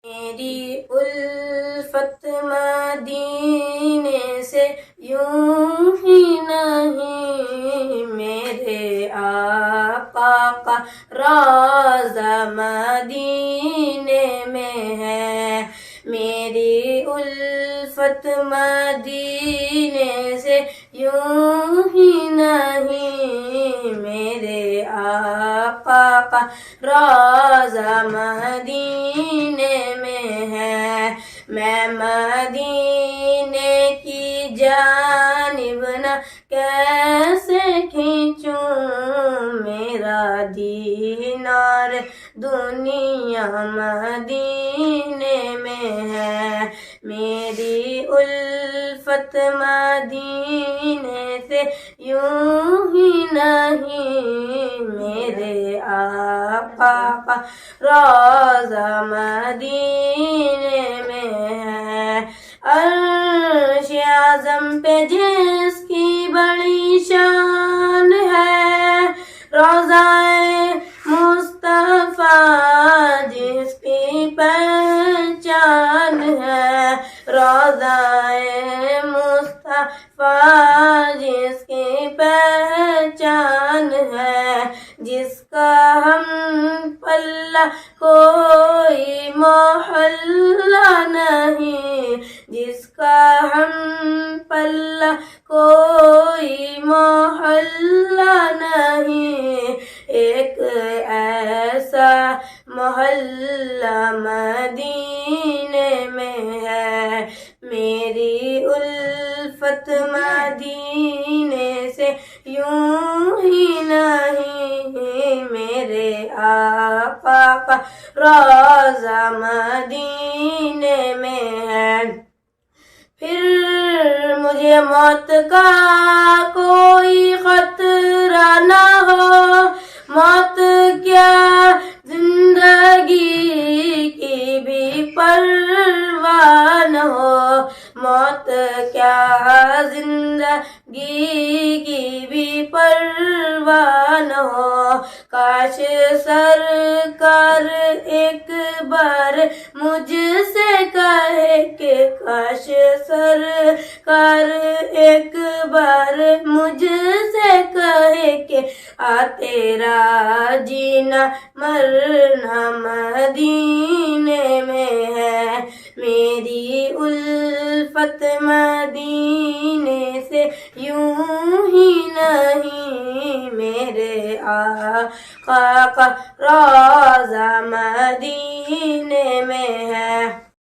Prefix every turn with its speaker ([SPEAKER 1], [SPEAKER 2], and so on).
[SPEAKER 1] میری الفت مدینے سے یوں ہی نہیں، میرے آقا کا روضہ مدینے میں ہے۔ میری الفت مدینے سے یوں ہی نہیں، میرے آقا کا روضہ مدینے میں ہے۔ میں مدینے کی جانب نہ کیسے کھینچوں، میرا دینار دنیا مدینے میں ہے۔ میری الفت مدینے سے یوں ہی نہیں، میرے آقا کا روضہ مدینے میں ہے۔ عرش اعظم پہ جس کی بڑی شان ہے، روضہ مصطفیٰ جس کی پہچان ہے، روضہ مصطفیٰ جس کی پہچان ہے، جس کا ہم پلہ کوئی محلہ نہیں، جس کا ہم پلہ کوئی محلہ نہیں، ایک ایسا محلہ مدینے میں ہے۔ میری الفت مدینے سے یوں ہی نہیں، میرے آقا کا روضہ مدینے میں ہے۔ پھر مجھے موت کا کوئی خطرہ نہ ہو، موت کیا زندگی کی بھی پرواہ نہ ہو، موت کیا زندگی کی بھی پرواہ نہ ہو۔ کاش سرکار ایک بار مجھ سے کہے کہ، کاش سرکار ایک بار مجھ سے کہے کہ آ تیرا جینا مرنا مدینے میں ہے۔ میری الفت مدینے سے یوں ہی نہیں، میرے آقا کا روضہ مدینے میں ہے۔